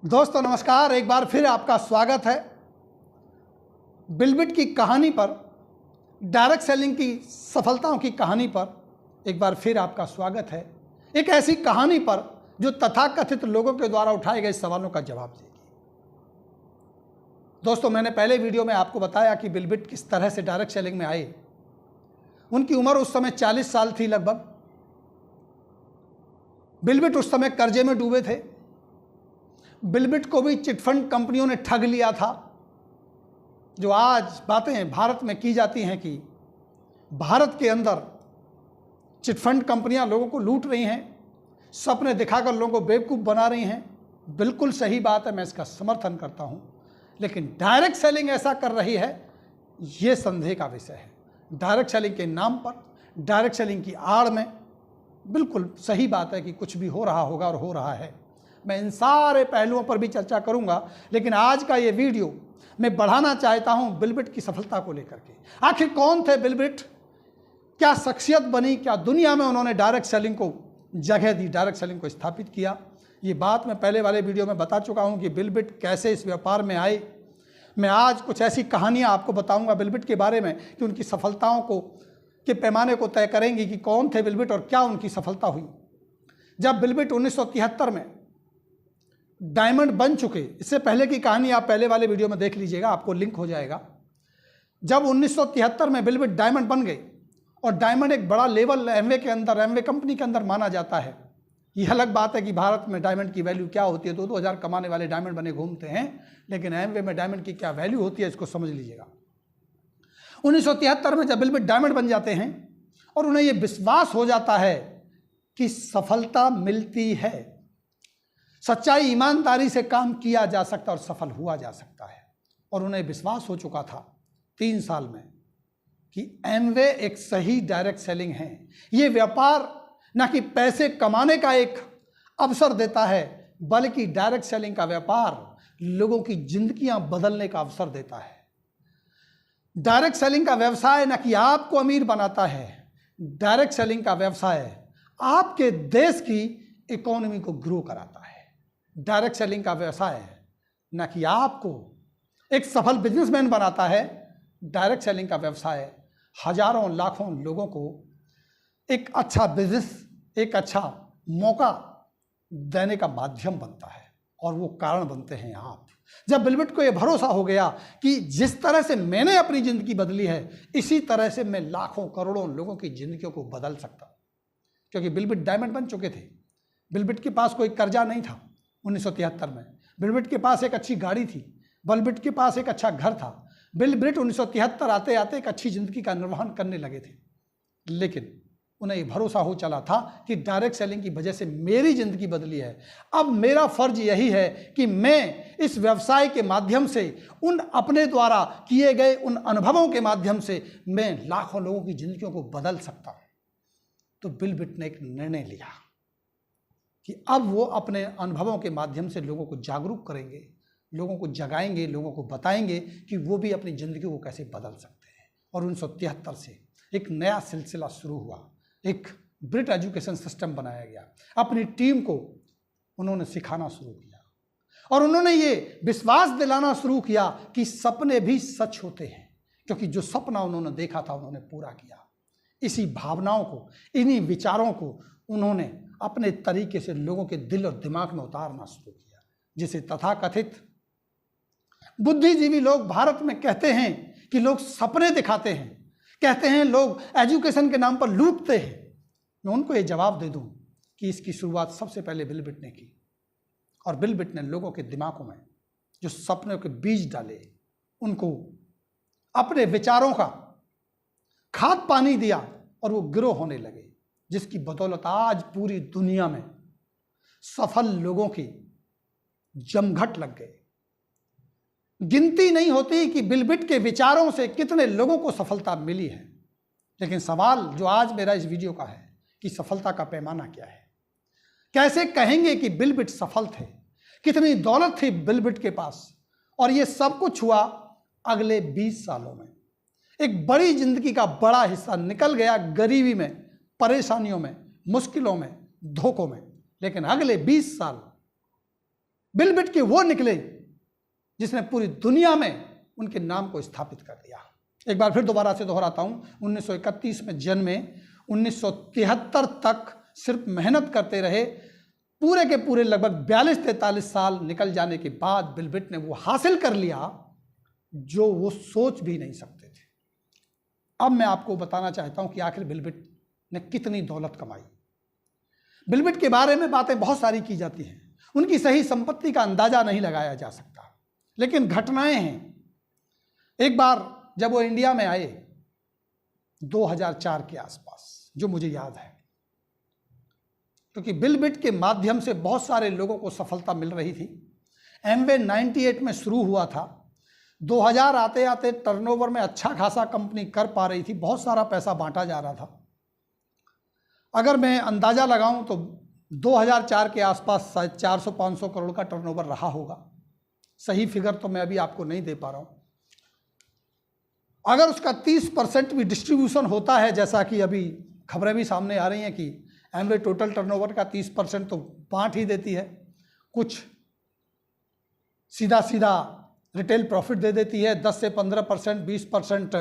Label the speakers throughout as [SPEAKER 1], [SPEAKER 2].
[SPEAKER 1] दोस्तों नमस्कार, एक बार फिर आपका स्वागत है बिलबिट की कहानी पर, डायरेक्ट सेलिंग की सफलताओं की कहानी पर एक बार फिर आपका स्वागत है। एक ऐसी कहानी पर जो तथाकथित लोगों के द्वारा उठाए गए सवालों का जवाब देगी। दोस्तों, मैंने पहले वीडियो में आपको बताया कि बिलबिट किस तरह से डायरेक्ट सेलिंग में आए। उनकी उम्र उस समय 40 साल थी लगभग। बिलबिट उस समय कर्जे में डूबे थे। बिलबिट को भी चिटफंड कंपनियों ने ठग लिया था। जो आज बातें भारत में की जाती हैं कि भारत के अंदर चिटफंड कंपनियां लोगों को लूट रही हैं, सपने दिखाकर लोगों को बेवकूफ़ बना रही हैं, बिल्कुल सही बात है, मैं इसका समर्थन करता हूं। लेकिन डायरेक्ट सेलिंग ऐसा कर रही है, ये संदेह का विषय है। डायरेक्ट सेलिंग के नाम पर, डायरेक्ट सेलिंग की आड़ में बिल्कुल सही बात है कि कुछ भी हो रहा होगा और हो रहा है। मैं इन सारे पहलुओं पर भी चर्चा करूंगा, लेकिन आज का ये वीडियो मैं बढ़ाना चाहता हूं बिलबिट की सफलता को लेकर के। आखिर कौन थे बिलबिट, क्या शख्सियत बनी, क्या दुनिया में उन्होंने डायरेक्ट सेलिंग को जगह दी, डायरेक्ट सेलिंग को स्थापित किया। ये बात मैं पहले वाले वीडियो में बता चुका हूं कि बिलबिट कैसे इस व्यापार में आए। मैं आज कुछ ऐसी कहानियाँ आपको बताऊँगा बिलबिट के बारे में कि उनकी सफलताओं को के पैमाने को तय करेंगी कि कौन थे बिलबिट और क्या उनकी सफलता हुई। जब बिलबिट 1973 में डायमंड बन चुके, इससे पहले की कहानी आप पहले वाले वीडियो में देख लीजिएगा, आपको लिंक हो जाएगा। जब 1973 में बिलबिट डायमंड बन गए और डायमंड एक बड़ा लेवल एमवे के अंदर, एमवे कंपनी के अंदर माना जाता है। यह अलग बात है कि भारत में डायमंड की वैल्यू क्या होती है, 2-2 हज़ार कमाने वाले डायमंड बने घूमते हैं, लेकिन एमवे में डायमंड की क्या वैल्यू होती है इसको समझ लीजिएगा। 1973 में जब बिलबिट डायमंड बन जाते हैं और उन्हें यह विश्वास हो जाता है कि सफलता मिलती है, सच्चाई ईमानदारी से काम किया जा सकता और सफल हुआ जा सकता है, और उन्हें विश्वास हो चुका था 3 साल में कि एमवे एक सही डायरेक्ट सेलिंग है। ये व्यापार ना कि पैसे कमाने का एक अवसर देता है, बल्कि डायरेक्ट सेलिंग का व्यापार लोगों की जिंदगियां बदलने का अवसर देता है। डायरेक्ट सेलिंग का व्यवसाय ना कि आपको अमीर बनाता है, डायरेक्ट सेलिंग का व्यवसाय आपके देश की इकोनॉमी को ग्रो कराता है। डायरेक्ट सेलिंग का व्यवसाय ना कि आपको एक सफल बिजनेसमैन बनाता है, डायरेक्ट सेलिंग का व्यवसाय हजारों लाखों लोगों को एक अच्छा बिजनेस, एक अच्छा मौका देने का माध्यम बनता है, और वो कारण बनते हैं आप। जब बिलबिट को ये भरोसा हो गया कि जिस तरह से मैंने अपनी ज़िंदगी बदली है, इसी तरह से मैं लाखों करोड़ों लोगों की ज़िंदगियों को बदल सकता हूँ। क्योंकि बिलबिट डायमंड बन चुके थे, बिलबिट के पास कोई कर्जा नहीं था। 1973 में बिलबिट के पास एक अच्छी गाड़ी थी, बिलबिट के पास एक अच्छा घर था। बिलबिट 1973 आते आते एक अच्छी ज़िंदगी का निर्वहन करने लगे थे, लेकिन उन्हें भरोसा हो चला था कि डायरेक्ट सेलिंग की वजह से मेरी ज़िंदगी बदली है। अब मेरा फ़र्ज यही है कि मैं इस व्यवसाय के माध्यम से, उन अपने द्वारा किए गए उन अनुभवों के माध्यम से मैं लाखों लोगों की ज़िंदगियों को बदल सकता हूँ। तो बिलबिट ने एक निर्णय लिया कि अब वो अपने अनुभवों के माध्यम से लोगों को जागरूक करेंगे, लोगों को जगाएंगे, लोगों को बताएंगे कि वो भी अपनी ज़िंदगी को कैसे बदल सकते हैं। और 1973 से एक नया सिलसिला शुरू हुआ, एक ब्रिट एजुकेशन सिस्टम बनाया गया। अपनी टीम को उन्होंने सिखाना शुरू किया और उन्होंने ये विश्वास दिलाना शुरू किया कि सपने भी सच होते हैं, क्योंकि जो सपना उन्होंने देखा था उन्होंने पूरा किया। इसी भावनाओं को, इन्हीं विचारों को उन्होंने अपने तरीके से लोगों के दिल और दिमाग में उतारना शुरू किया, जिसे तथाकथित बुद्धिजीवी लोग भारत में कहते हैं कि लोग सपने दिखाते हैं, कहते हैं लोग एजुकेशन के नाम पर लूटते हैं। मैं उनको ये जवाब दे दूं कि इसकी शुरुआत सबसे पहले बिलबिट ने की, और बिलबिट ने लोगों के दिमागों में जो सपनों के बीज डाले, उनको अपने विचारों का खाद पानी दिया और वो ग्रो होने लगे, जिसकी बदौलत आज पूरी दुनिया में सफल लोगों की जमघट लग गए। गिनती नहीं होती कि बिलबिट के विचारों से कितने लोगों को सफलता मिली है। लेकिन सवाल जो आज मेरा इस वीडियो का है कि सफलता का पैमाना क्या है। कैसे कहेंगे कि बिलबिट सफल थे, कितनी दौलत थी बिलबिट के पास, और ये सब कुछ हुआ अगले 20 सालों में। एक बड़ी जिंदगी का बड़ा हिस्सा निकल गया गरीबी में, परेशानियों में, मुश्किलों में, धोखों में। लेकिन अगले 20 साल बिल के वो निकले जिसने पूरी दुनिया में उनके नाम को स्थापित कर दिया। एक बार फिर दोबारा से दोहराता हूं, 1931 में जन्मे, 1973 तक सिर्फ मेहनत करते रहे, पूरे के पूरे लगभग 42-43 साल निकल जाने के बाद बिल ने वो हासिल कर लिया जो वो सोच भी नहीं सकते थे। अब मैं आपको बताना चाहता हूं कि आखिर बिल ने कितनी दौलत कमाई। बिल के बारे में बातें बहुत सारी की जाती हैं, उनकी सही संपत्ति का अंदाजा नहीं लगाया जा सकता, लेकिन घटनाएं हैं। एक बार जब वो इंडिया में आए 2004 के आसपास, जो मुझे याद है, क्योंकि बिल के माध्यम से बहुत सारे लोगों को सफलता मिल रही थी। एमवे 98 में शुरू हुआ था, 2000 आते आते टर्नओवर में अच्छा खासा कंपनी कर पा रही थी, बहुत सारा पैसा बांटा जा रहा था। अगर मैं अंदाजा लगाऊं तो 2004 के आसपास शायद 400-500 करोड़ का टर्नओवर रहा होगा। सही फिगर तो मैं अभी आपको नहीं दे पा रहा हूं। अगर उसका 30% भी डिस्ट्रीब्यूशन होता है, जैसा कि अभी खबरें भी सामने आ रही हैं कि एमवे टोटल टर्नओवर का 30% तो बांट ही देती है, कुछ सीधा सीधा रिटेल प्रॉफिट दे देती है, 10 से 15%, 20%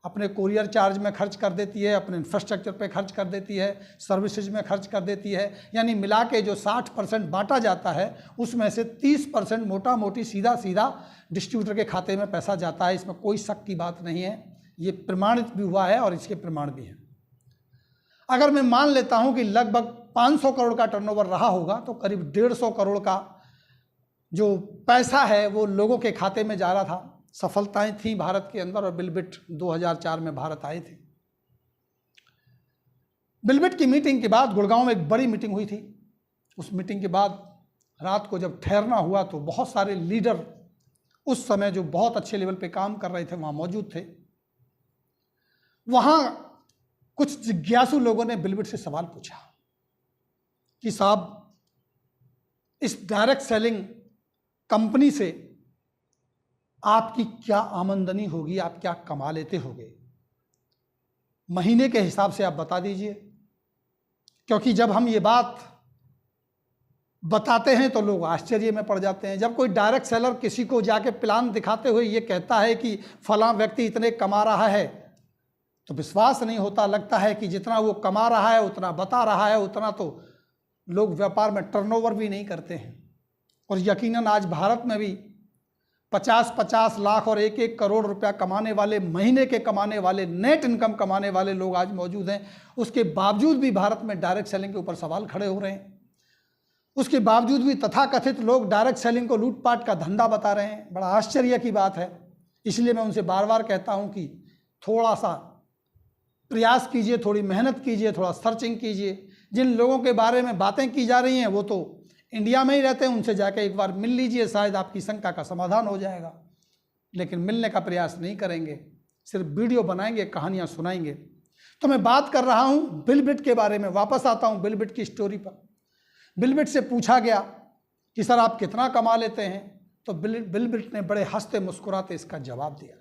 [SPEAKER 1] अपने कोरियर चार्ज में खर्च कर देती है, अपने इंफ्रास्ट्रक्चर पे खर्च कर देती है, सर्विसेज में खर्च कर देती है। यानी मिला के जो 60% बांटा जाता है उसमें से 30% मोटा मोटी सीधा सीधा डिस्ट्रीब्यूटर के खाते में पैसा जाता है। इसमें कोई शक की बात नहीं है, ये प्रमाणित भी हुआ है और इसके प्रमाण भी हैं। अगर मैं मान लेता हूं कि लगभग 500 करोड़ का टर्नओवर रहा होगा तो करीब 150 करोड़ का जो पैसा है वो लोगों के खाते में जा रहा था। सफलताएं थी भारत के अंदर और बिल 2004 में भारत आए थे। बिल की मीटिंग के बाद गुड़गांव में एक बड़ी मीटिंग हुई थी। उस मीटिंग के बाद रात को जब ठहरना हुआ तो बहुत सारे लीडर उस समय जो बहुत अच्छे लेवल पे काम कर रहे थे वहां मौजूद थे। वहां कुछ जिज्ञासु लोगों ने बिल से सवाल पूछा कि साहब, इस डायरेक्ट सेलिंग कंपनी से आपकी क्या आमदनी होगी, आप क्या कमा लेते होगे, महीने के हिसाब से आप बता दीजिए। क्योंकि जब हम ये बात बताते हैं तो लोग आश्चर्य में पड़ जाते हैं। जब कोई डायरेक्ट सेलर किसी को जाके प्लान दिखाते हुए ये कहता है कि फलां व्यक्ति इतने कमा रहा है तो विश्वास नहीं होता, लगता है कि जितना वो कमा रहा है उतना बता रहा है, उतना तो लोग व्यापार में टर्नओवर भी नहीं करते हैं। और यकीनन आज भारत में भी 50-50 लाख और 1-1 करोड़ रुपया कमाने वाले, महीने के कमाने वाले, नेट इनकम कमाने वाले लोग आज मौजूद हैं। उसके बावजूद भी भारत में डायरेक्ट सेलिंग के ऊपर सवाल खड़े हो रहे हैं। उसके बावजूद भी तथाकथित लोग डायरेक्ट सेलिंग को लूटपाट का धंधा बता रहे हैं। बड़ा आश्चर्य की बात है। इसलिए मैं उनसे बार बार कहता हूं कि थोड़ा सा प्रयास कीजिए, थोड़ी मेहनत कीजिए, थोड़ा सर्चिंग कीजिए। जिन लोगों के बारे में बातें की जा रही हैं वो तो इंडिया में ही रहते हैं, उनसे जाके एक बार मिल लीजिए, शायद आपकी शंका का समाधान हो जाएगा। लेकिन मिलने का प्रयास नहीं करेंगे, सिर्फ वीडियो बनाएंगे, कहानियां सुनाएंगे। तो मैं बात कर रहा हूं बिल के बारे में। वापस आता हूं बिल की स्टोरी पर। बिल से पूछा गया कि सर आप कितना कमा लेते हैं, तो बिल ने बड़े हंसते मुस्कुराते इसका जवाब दिया।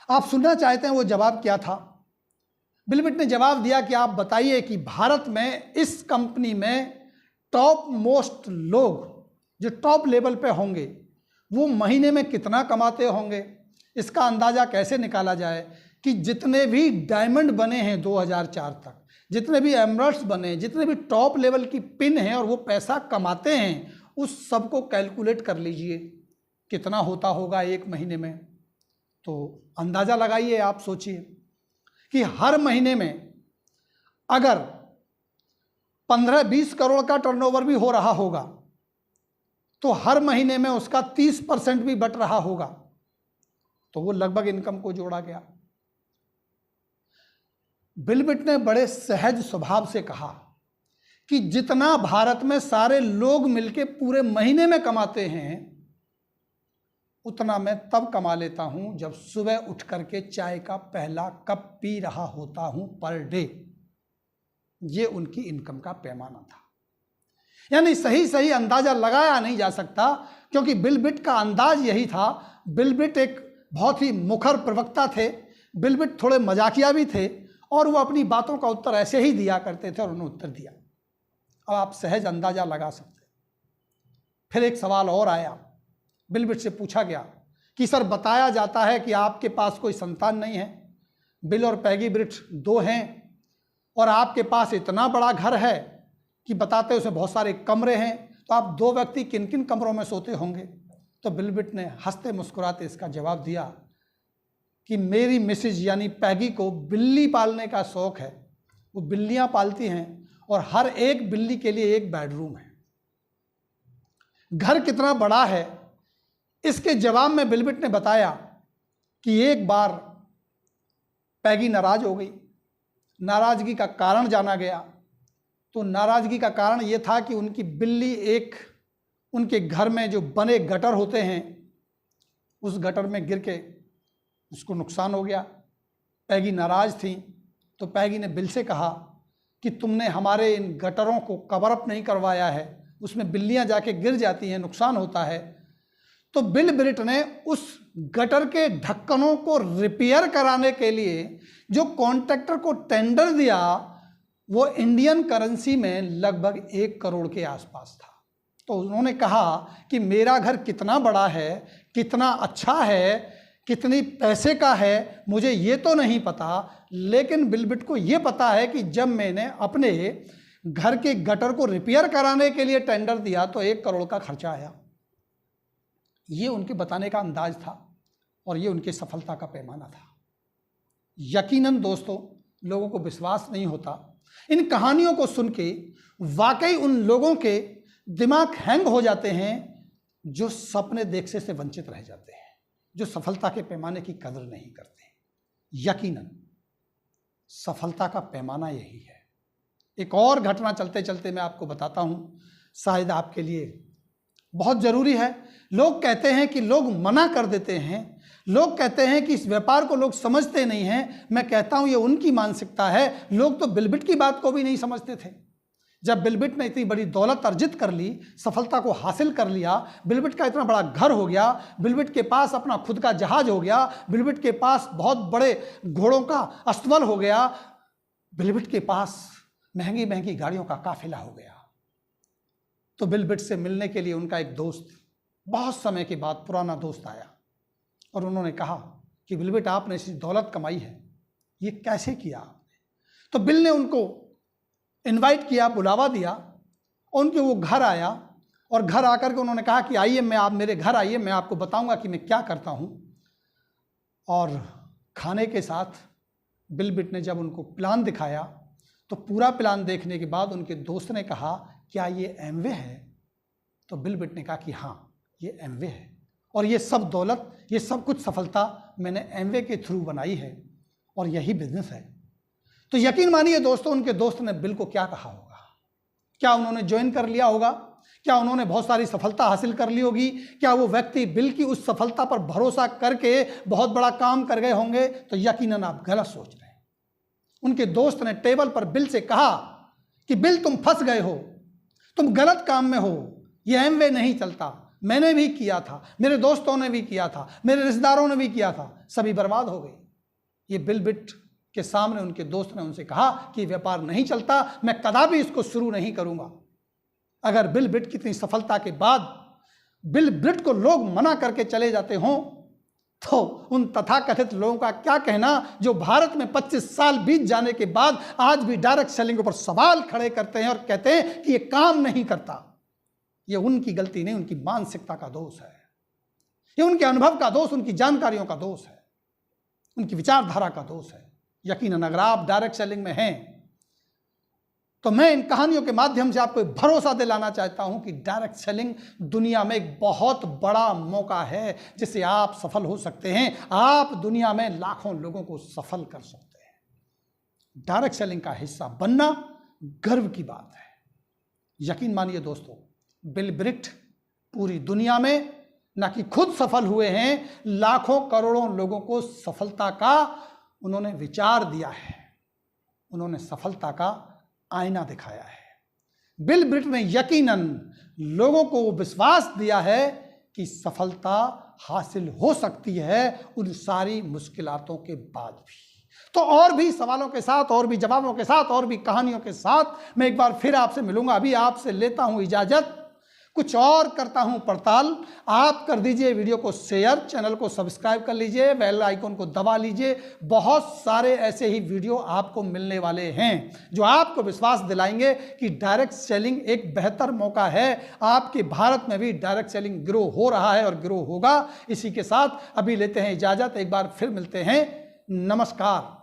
[SPEAKER 1] आप सुनना चाहते हैं वो जवाब क्या था? बिल ने जवाब दिया कि आप बताइए कि भारत में इस कंपनी में टॉप मोस्ट लोग जो टॉप लेवल पे होंगे वो महीने में कितना कमाते होंगे। इसका अंदाज़ा कैसे निकाला जाए कि जितने भी डायमंड बने हैं 2004 तक, जितने भी एमरल्ड्स बने, जितने भी टॉप लेवल की पिन हैं और वो पैसा कमाते हैं, उस सब को कैलकुलेट कर लीजिए कितना होता होगा एक महीने में। तो अंदाज़ा लगाइए, आप सोचिए कि हर महीने में अगर 15-20 करोड़ का टर्नओवर भी हो रहा होगा तो हर महीने में उसका 30% भी बट रहा होगा, तो वो लगभग इनकम को जोड़ा गया। बिल ने बड़े सहज स्वभाव से कहा कि जितना भारत में सारे लोग मिलके पूरे महीने में कमाते हैं उतना मैं तब कमा लेता हूं जब सुबह उठ करके चाय का पहला कप पी रहा होता हूं पर डे। ये उनकी इनकम का पैमाना था। यानी सही अंदाजा लगाया नहीं जा सकता, क्योंकि बिल का अंदाज यही था। बिल एक बहुत ही मुखर प्रवक्ता थे, बिल थोड़े मजाकिया भी थे और वो अपनी बातों का उत्तर ऐसे ही दिया करते थे और उन्होंने उत्तर दिया। अब आप सहज अंदाजा लगा सकते। फिर एक सवाल और आया, बिल बिट से पूछा गया कि सर बताया जाता है कि आपके पास कोई संतान नहीं है, बिल और पैगी ब्रिट दो हैं और आपके पास इतना बड़ा घर है कि बताते उसमें बहुत सारे कमरे हैं, तो आप दो व्यक्ति किन किन कमरों में सोते होंगे? तो बिल बिट ने हंसते मुस्कुराते इसका जवाब दिया कि मेरी मिसेज यानी पैगी को बिल्ली पालने का शौक है, वो बिल्लियां पालती हैं और हर एक बिल्ली के लिए एक बेडरूम है। घर कितना बड़ा है, इसके जवाब में बिल बिट ने बताया कि एक बार पैगी नाराज हो गई। नाराजगी का कारण जाना गया तो नाराजगी का कारण यह था कि उनकी बिल्ली एक उनके घर में जो बने गटर होते हैं उस गटर में गिर के उसको नुकसान हो गया। पैगी नाराज थी तो पैगी ने बिल से कहा कि तुमने हमारे इन गटरों को कवर अप नहीं करवाया है, उसमें बिल्लियां जाके गिर जाती हैं, नुकसान होता है। तो बिल ब्रिट ने उस गटर के ढक्कनों को रिपेयर कराने के लिए जो कॉन्ट्रैक्टर को टेंडर दिया वो इंडियन करेंसी में लगभग 1 करोड़ के आसपास था। तो उन्होंने कहा कि मेरा घर कितना बड़ा है, कितना अच्छा है, कितनी पैसे का है, मुझे ये तो नहीं पता, लेकिन बिल बिट को ये पता है कि जब मैंने अपने घर के गटर को रिपेयर कराने के लिए टेंडर दिया तो 1 करोड़ का खर्चा आया। ये उनके बताने का अंदाज था और ये उनकी सफलता का पैमाना था। यकीनन दोस्तों लोगों को विश्वास नहीं होता। इन कहानियों को सुन के वाकई उन लोगों के दिमाग हैंग हो जाते हैं जो सपने देखने से वंचित रह जाते हैं, जो सफलता के पैमाने की कदर नहीं करते। यकीनन सफलता का पैमाना यही है। एक और घटना चलते चलते मैं आपको बताता हूं, शायद आपके लिए बहुत ज़रूरी है। लोग कहते हैं कि लोग मना कर देते हैं, लोग कहते हैं कि इस व्यापार को लोग समझते नहीं हैं। मैं कहता हूं ये उनकी मानसिकता है। लोग तो बिल बिट की बात को भी नहीं समझते थे। जब बिल बिट ने इतनी बड़ी दौलत अर्जित कर ली, सफलता को हासिल कर लिया, बिल बिट का इतना बड़ा घर हो गया, बिल बिट के पास अपना खुद का जहाज हो गया, बिल बिट के पास बहुत बड़े घोड़ों का अस्तबल हो गया, बिल बिट के पास महंगी महंगी गाड़ियों का काफिला हो गया, तो बिल बिट से मिलने के लिए उनका एक दोस्त बहुत समय के बाद पुराना दोस्त आया और उन्होंने कहा कि बिल बिट आपने ऐसी दौलत कमाई है, ये कैसे किया आपने? तो बिल ने उनको इनवाइट किया, बुलावा दिया, उनके वो घर आया और घर आकर के उन्होंने कहा कि आइए, आप मेरे घर आइए, मैं आपको बताऊंगा कि मैं क्या करता हूं। और खाने के साथ बिल बिट ने जब उनको प्लान दिखाया तो पूरा प्लान देखने के बाद उनके दोस्त ने कहा क्या ये एमवे है? तो बिल बिट ने कहा कि हाँ ये एमवे है और ये सब दौलत, ये सब कुछ सफलता मैंने एमवे के थ्रू बनाई है और यही बिजनेस है। तो यकीन मानिए दोस्तों, उनके दोस्त ने बिल को क्या कहा होगा? क्या उन्होंने ज्वाइन कर लिया होगा? क्या उन्होंने बहुत सारी सफलता हासिल कर ली होगी? क्या वो व्यक्ति बिल की उस सफलता पर भरोसा करके बहुत बड़ा काम कर गए होंगे? तो यकीनन आप गलत सोच रहे हैं। उनके दोस्त ने टेबल पर बिल से कहा कि बिल तुम फंस गए हो, तुम गलत काम में हो, ये एमवे नहीं चलता, मैंने भी किया था, मेरे दोस्तों ने भी किया था, मेरे रिश्तेदारों ने भी किया था, सभी बर्बाद हो गई। ये बिल बिट के सामने उनके दोस्त ने उनसे कहा कि व्यापार नहीं चलता, मैं कदापि इसको शुरू नहीं करूंगा। अगर बिल बिट की इतनी सफलता के बाद बिल बिट को लोग मना करके चले जाते हों तो उन तथाकथित लोगों का क्या कहना जो भारत में 25 साल बीत जाने के बाद आज भी डायरेक्ट सेलिंग के ऊपर सवाल खड़े करते हैं और कहते हैं कि ये काम नहीं करता। ये उनकी गलती नहीं, उनकी मानसिकता का दोष है, ये उनके अनुभव का दोष, उनकी जानकारियों का दोष है, उनकी विचारधारा का दोष है। यकीनन अगर आप डायरेक्ट सेलिंग में हैं तो मैं इन कहानियों के माध्यम से आपको भरोसा दिलाना चाहता हूं कि डायरेक्ट सेलिंग दुनिया में एक बहुत बड़ा मौका है जिससे आप सफल हो सकते हैं। आप दुनिया में लाखों लोगों को सफल कर सकते हैं। डायरेक्ट सेलिंग का हिस्सा बनना गर्व की बात है। यकीन मानिए दोस्तों, बिल ब्रिट पूरी दुनिया में न कि खुद सफल हुए हैं, लाखों करोड़ों लोगों को सफलता का उन्होंने विचार दिया है, उन्होंने सफलता का आईना दिखाया है। बिल ब्रिट ने यकीनन लोगों को विश्वास दिया है कि सफलता हासिल हो सकती है उन सारी मुश्किलातों के बाद भी। तो और भी सवालों के साथ, और भी जवाबों के साथ, और भी कहानियों के साथ मैं एक बार फिर आपसे मिलूंगा। अभी आपसे लेता हूं इजाजत। कुछ और करता हूं पड़ताल। आप कर दीजिए वीडियो को शेयर, चैनल को सब्सक्राइब कर लीजिए, बेल आइकन को दबा लीजिए। बहुत सारे ऐसे ही वीडियो आपको मिलने वाले हैं जो आपको विश्वास दिलाएंगे कि डायरेक्ट सेलिंग एक बेहतर मौका है। आपके भारत में भी डायरेक्ट सेलिंग ग्रो हो रहा है और ग्रो होगा। इसी के साथ अभी लेते हैं इजाजत, एक बार फिर मिलते हैं। नमस्कार।